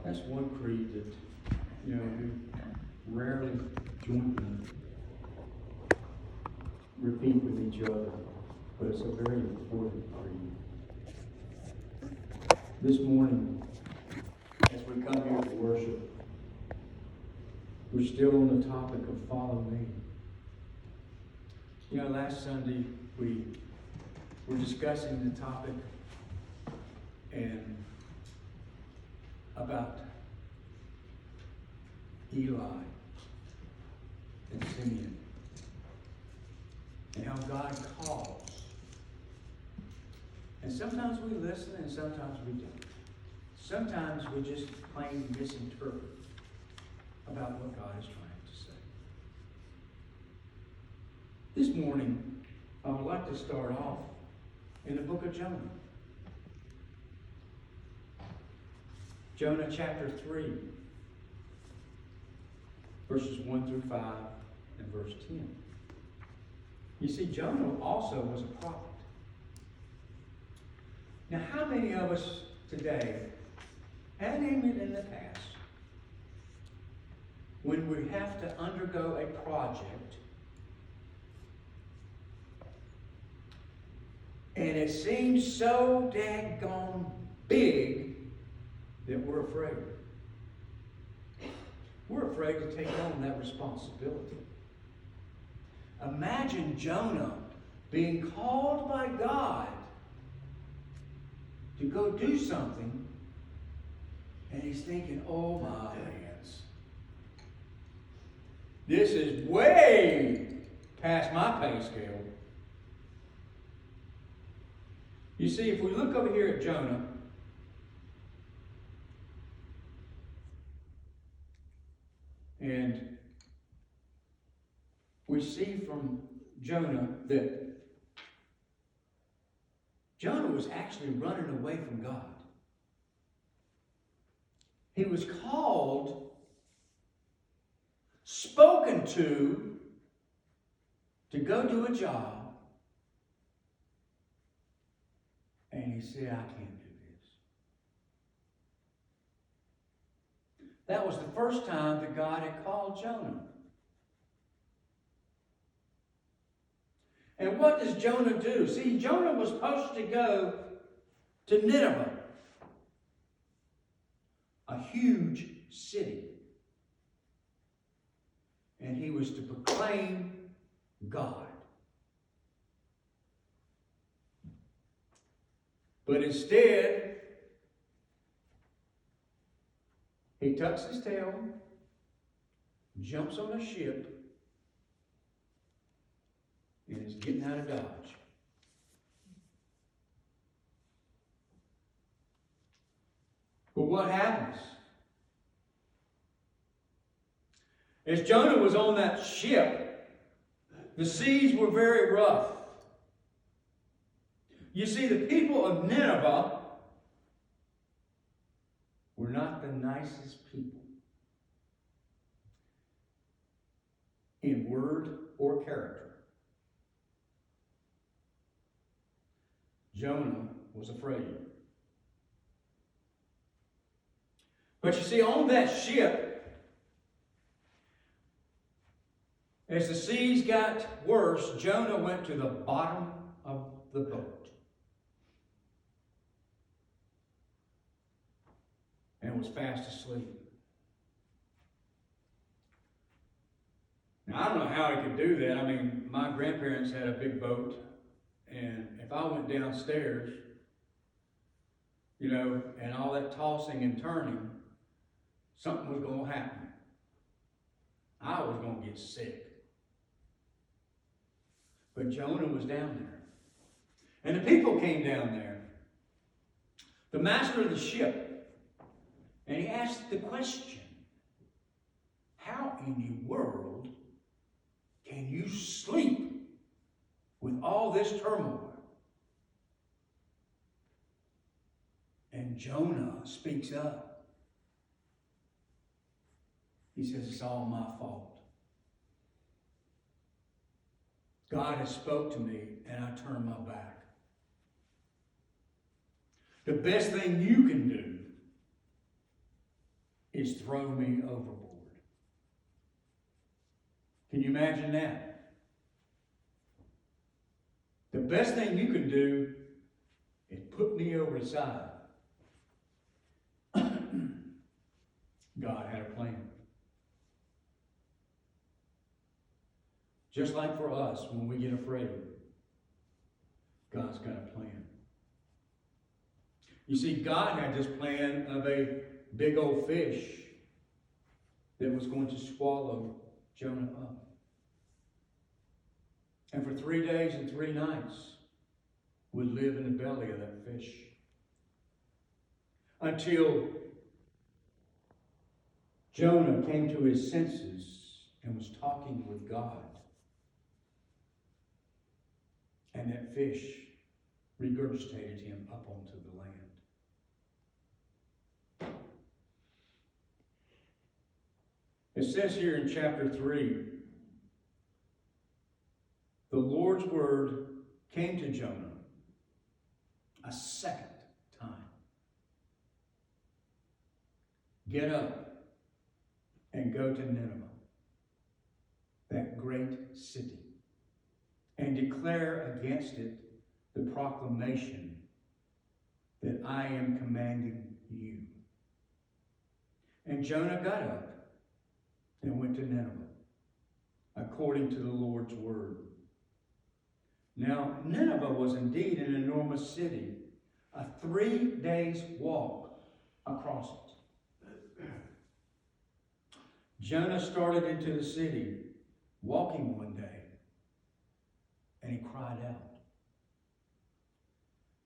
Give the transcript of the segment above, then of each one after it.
That's one creed that, we rarely jointly repeat with each other, but it's a very important creed. This morning, as we come here to worship, we're still on the topic of follow me. Last Sunday we were discussing the topic and about Eli and Simeon and how God calls. And sometimes we listen and sometimes we don't. Sometimes we just plain misinterpret about what God is trying to say. This morning, I would like to start off in the book of Jonah. Jonah chapter 3, verses 1 through 5 and verse 10. You see, Jonah also was a prophet. Now, how many of us today, and even in the past, when we have to undergo a project, and it seems so daggone big that we're afraid. We're afraid to take on that responsibility. Imagine Jonah being called by God to go do something, and he's thinking, oh my hands, this is way past my pay scale. You see, if we look over here at Jonah, and we see from Jonah that Jonah was actually running away from God. He was called, spoken to go do a job, and he said, I can't do this. That was the first time that God had called Jonah. And what does Jonah do? See, Jonah was supposed to go to Nineveh, a huge city. And he was to proclaim God. But instead, he tucks his tail, jumps on a ship, and is getting out of Dodge. But what happens? As Jonah was on that ship, the seas were very rough. You see, the people of Nineveh were not the nicest people in word or character. Jonah was afraid. But you see, on that ship, as the seas got worse, Jonah went to the bottom of the boat and was fast asleep. Now, I don't know how he could do that. I mean, my grandparents had a big boat, and if I went downstairs, and all that tossing and turning, something was going to happen. I was going to get sick. But Jonah was down there. And the people came down there. The master of the ship. And he asked the question, how in the world can you sleep with all this turmoil? And Jonah speaks up. He says, it's all my fault. God has spoke to me, and I turned my back. The best thing you can do is throw me overboard. Can you imagine that? The best thing you can do is put me over the side. God had a plan. Just like for us, when we get afraid, God's got a plan. You see, God had this plan of a big old fish that was going to swallow Jonah up. And for 3 days and 3 nights, would live in the belly of that fish. Until Jonah came to his senses and was talking with God. And that fish regurgitated him up onto the land. It says here in chapter 3, the Lord's word came to Jonah a second time. Get up and go to Nineveh, that great city, and declare against it the proclamation that I am commanding you. And Jonah got up and went to Nineveh, according to the Lord's word. Now, Nineveh was indeed an enormous city, a 3 days' walk across it. Jonah started into the city, walking one day, and he cried out,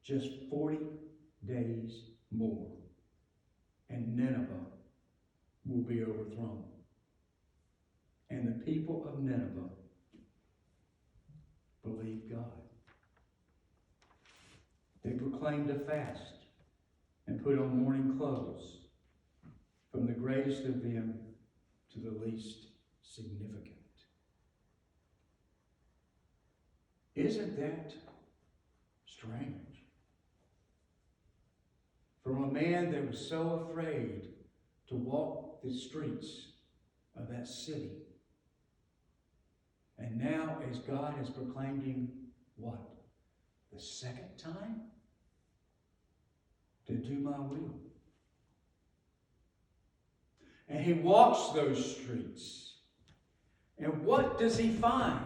just 40 days more, and Nineveh will be overthrown. And the people of Nineveh believed God. They proclaimed a fast and put on mourning clothes, from the greatest of them to the least significant. Isn't that strange? From a man that was so afraid to walk the streets of that city. And now, as God has proclaimed him, what? The second time? To do my will. And he walks those streets. And what does he find?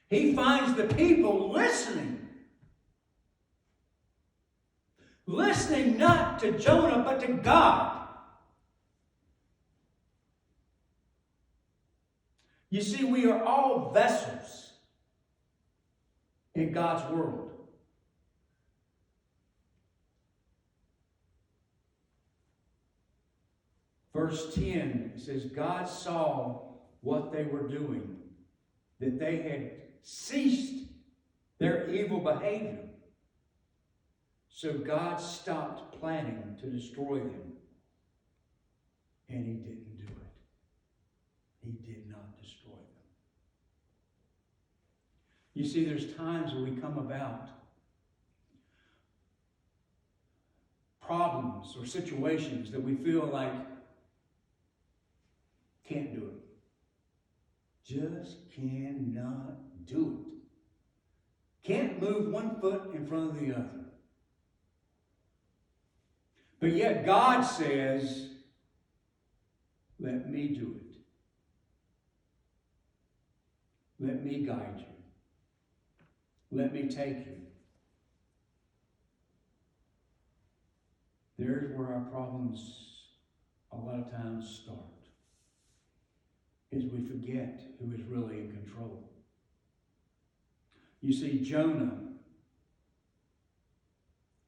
He finds the people listening. Listening not to Jonah, but to God. You see, we are all vessels in God's world. Verse 10 says, God saw what they were doing, that they had ceased their evil behavior. So God stopped planning to destroy them. And he didn't do it. He did not destroy them. You see, there's times when we come about problems or situations that we feel like can't do it. Just cannot do it. Can't move one foot in front of the other. But yet God says, let me do it. Let me guide you. Let me take you. There's where our problems a lot of times start. Is we forget who is really in control. You see, Jonah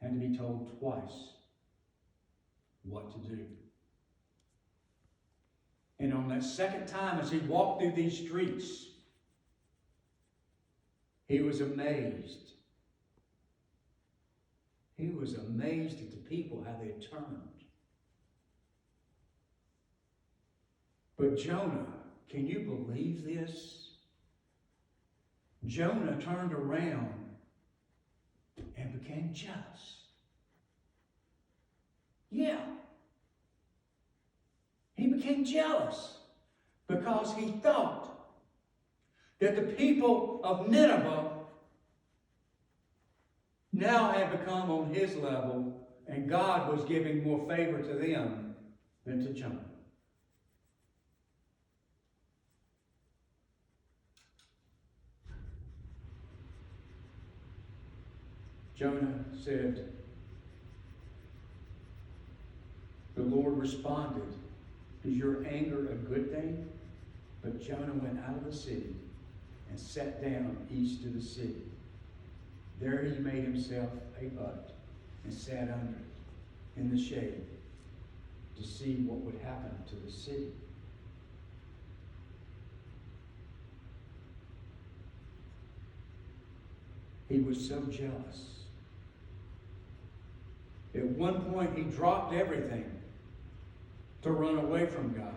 had to be told twice what to do. And on that second time, as he walked through these streets, he was amazed. He was amazed at the people, how they had turned. But Jonah, can you believe this? Jonah turned around and became just. Yeah. became jealous because he thought that the people of Nineveh now had become on his level, and God was giving more favor to them than to Jonah. Jonah said, the Lord responded, is your anger a good thing? But Jonah went out of the city and sat down east of the city. There he made himself a hut and sat under it in the shade to see what would happen to the city. He was so jealous. At one point, he dropped everything to run away from God.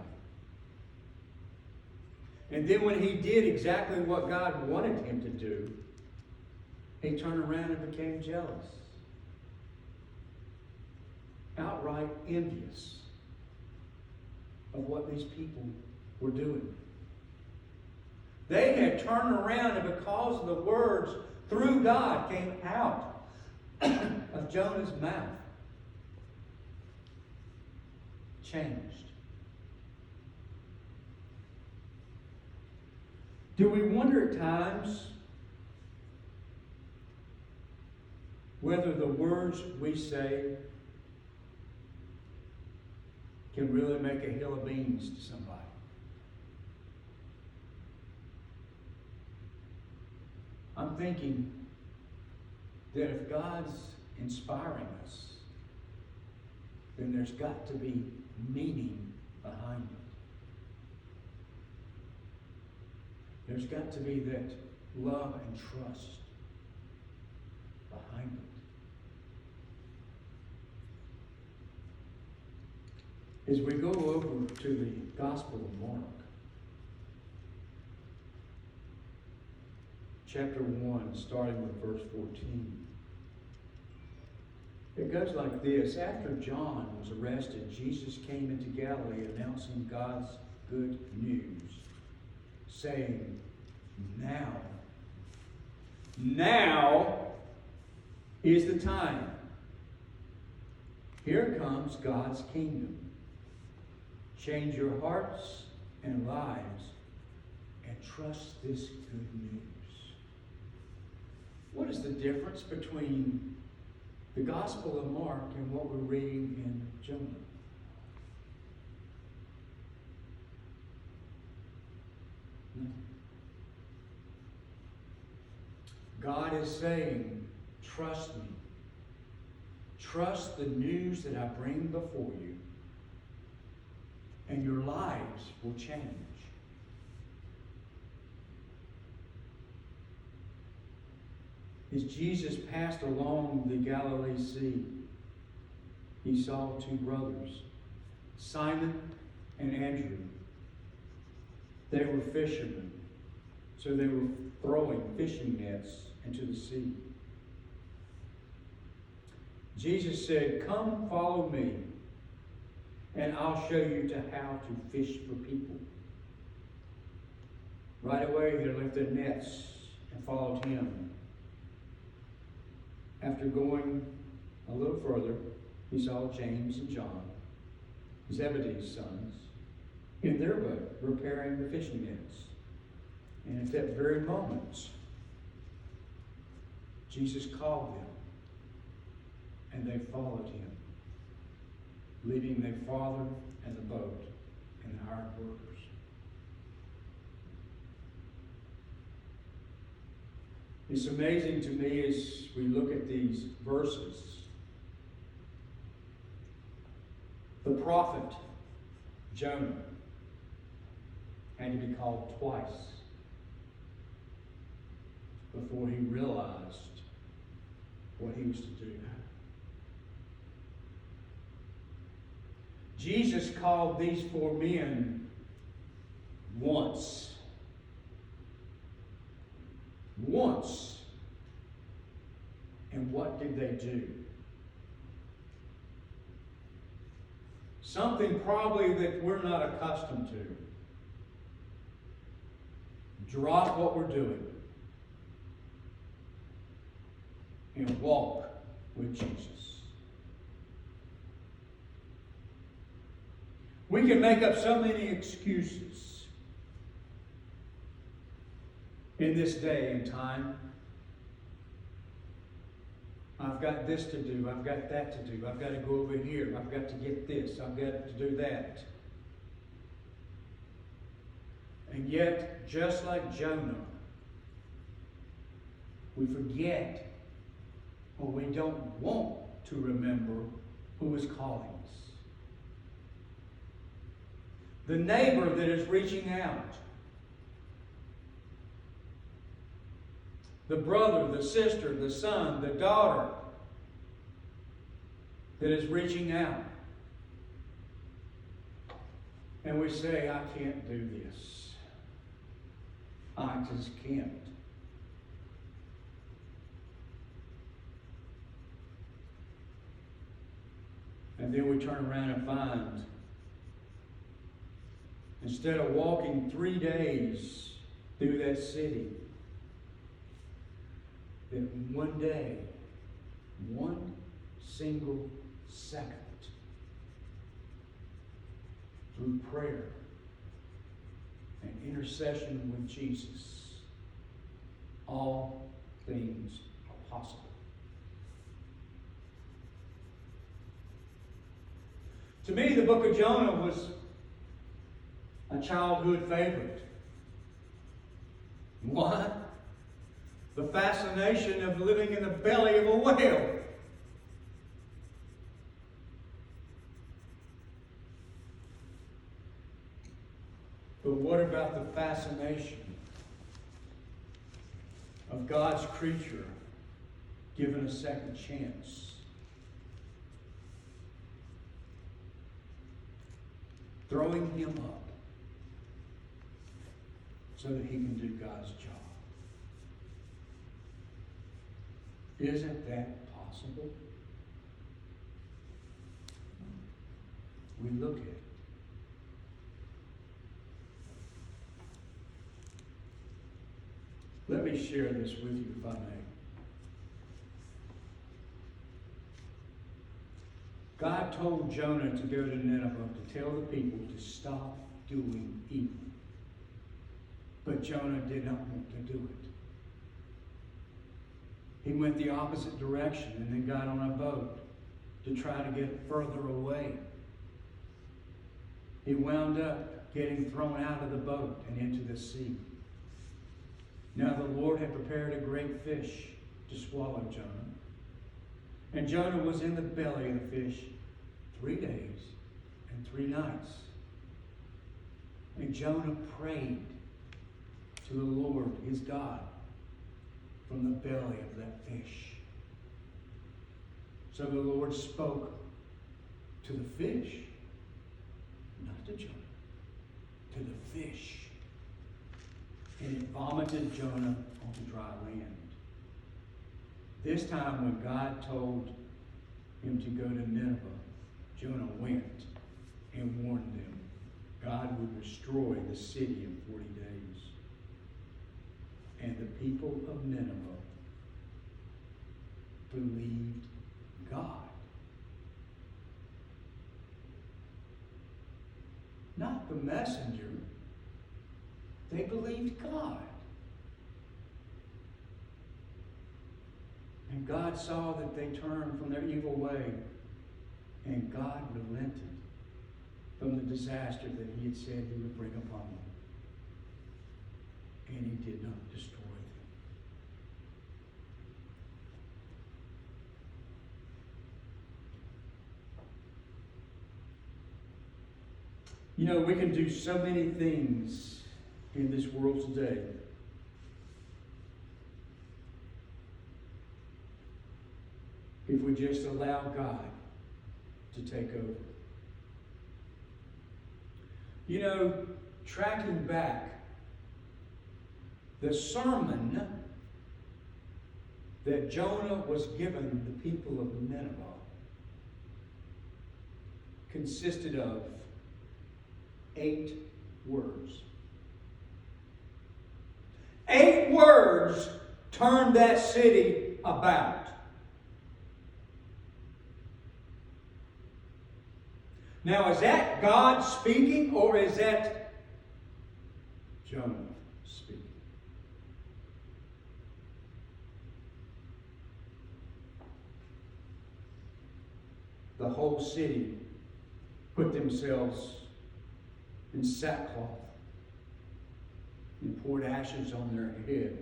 And then when he did exactly what God wanted him to do, he turned around and became jealous. Outright envious of what these people were doing. They had turned around, and because the words through God came out of Jonah's mouth, changed. Do we wonder at times whether the words we say can really make a hill of beans to somebody? I'm thinking that if God's inspiring us, then there's got to be meaning behind it. There's got to be that love and trust behind it. As we go over to the Gospel of Mark, chapter 1, starting with verse 14. It goes like this. After John was arrested, Jesus came into Galilee announcing God's good news, saying, Now is the time. Here comes God's kingdom. Change your hearts and lives and trust this good news. What is the difference between the Gospel of Mark and what we're reading in Jonah? God is saying, trust me. Trust the news that I bring before you, and your lives will change. As Jesus passed along the Galilee Sea, he saw two brothers, Simon and Andrew. They were fishermen, so they were throwing fishing nets into the sea. Jesus said, "Come, follow me, and I'll show you how to fish for people." Right away, they left their nets and followed him. After going a little further, he saw James and John, Zebedee's sons, in their boat repairing the fishing nets. And at that very moment, Jesus called them, and they followed him, leaving their father and the boat and the hired workers. It's amazing to me as we look at these verses. The prophet Jonah had to be called twice before he realized what he was to do. Jesus called these four men once. Once. And what did they do? something probably that we're not accustomed to. Drop what we're doing and walk with Jesus. We can make up so many excuses in this day and time. I've got this to do. I've got that to do. I've got to go over here. I've got to get this. I've got to do that. And yet, just like Jonah, we forget or we don't want to remember who is calling us. The neighbor that is reaching out. The brother, the sister, the son, the daughter that is reaching out. And we say, I can't do this. I just can't. And then we turn around and find, instead of walking 3 days through that city, that one day, one single second, through prayer and intercession with Jesus, all things are possible. To me, the book of Jonah was a childhood favorite. Why? The fascination of living in the belly of a whale. But what about the fascination of God's creature given a second chance? Throwing him up so that he can do God's job. Isn't that possible? We look at it. Let me share this with you, if I may. God told Jonah to go to Nineveh to tell the people to stop doing evil. But Jonah did not want to do it. He went the opposite direction and then got on a boat to try to get further away. He wound up getting thrown out of the boat and into the sea. Now the Lord had prepared a great fish to swallow Jonah. And Jonah was in the belly of the fish 3 days and 3 nights. And Jonah prayed to the Lord, his God, from the belly of that fish. So the Lord spoke to the fish, not to Jonah, to the fish. And it vomited Jonah onto dry land. This time when God told him to go to Nineveh, Jonah went and warned them God would destroy the city in 40 days. And the people of Nineveh believed God. Not the messenger. They believed God. And God saw that they turned from their evil way. And God relented from the disaster that he had said he would bring upon them. And he did not destroy them. You know, we can do so many things in this world today. If we just allow God to take over. You know, tracking back, the sermon that Jonah was given the people of Nineveh consisted of 8 words. 8 words turned that city about. Now, is that God speaking, or is that Jonah speaking? The whole city put themselves in sackcloth and poured ashes on their head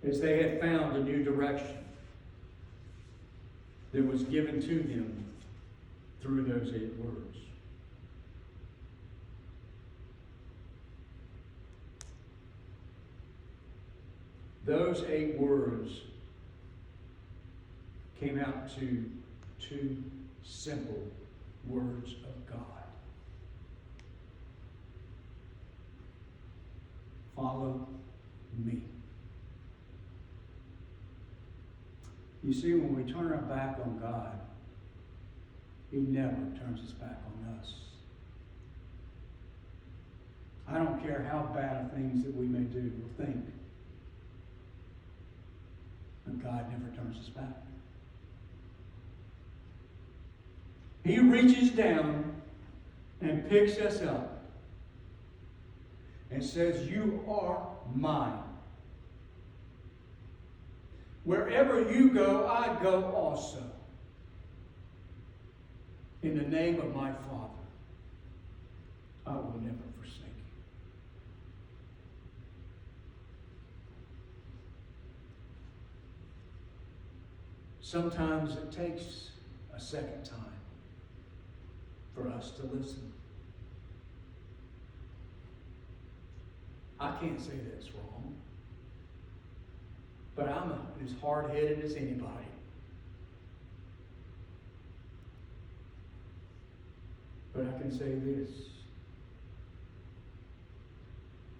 as they had found a new direction that was given to them through those 8 words. Those 8 words came out to 2 simple words of God. Follow me. You see, when we turn our back on God, He never turns His back on us. I don't care how bad of things that we may do or think, but God never turns His back. He reaches down and picks us up and says, "You are mine. Wherever you go, I go also. In the name of my Father, I will never forsake you." Sometimes it takes a second time for us to listen. I can't say that's wrong, but I'm as hard-headed as anybody. But I can say this.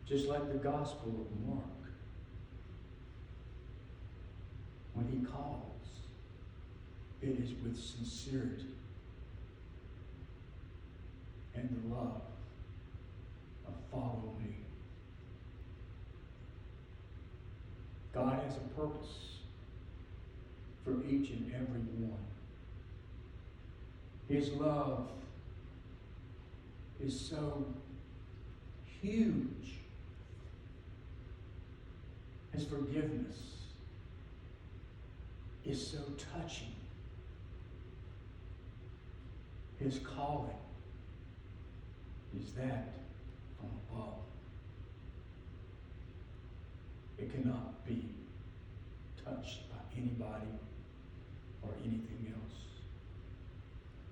Just like the Gospel of Mark, when He calls, it is with sincerity and the love of follow me. God has a purpose for each and every one. His love is so huge. His forgiveness is so touching. His calling is that from above. It cannot be touched by anybody or anything else.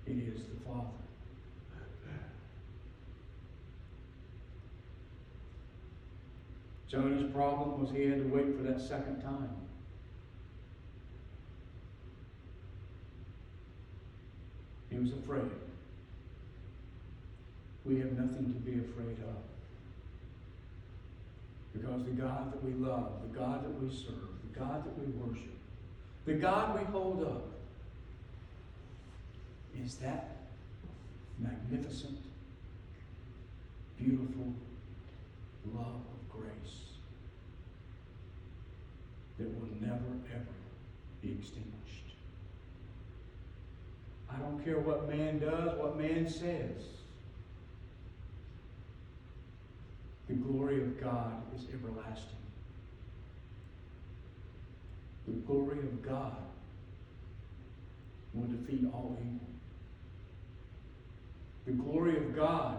It is the Father. Jonah's problem was he had to wait for that second time. He was afraid. We have nothing to be afraid of. Because the God that we love, the God that we serve, the God that we worship, the God we hold up, is that magnificent, beautiful love of grace that will never, ever be extinguished. I don't care what man does, what man says. The glory of God is everlasting. The glory of God will defeat all evil. The glory of God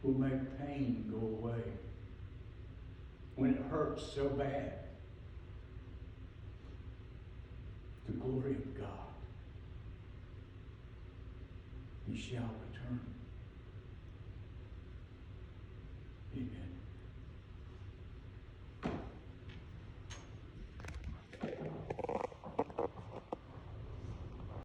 will make pain go away when it hurts so bad. The glory of God, He shall return.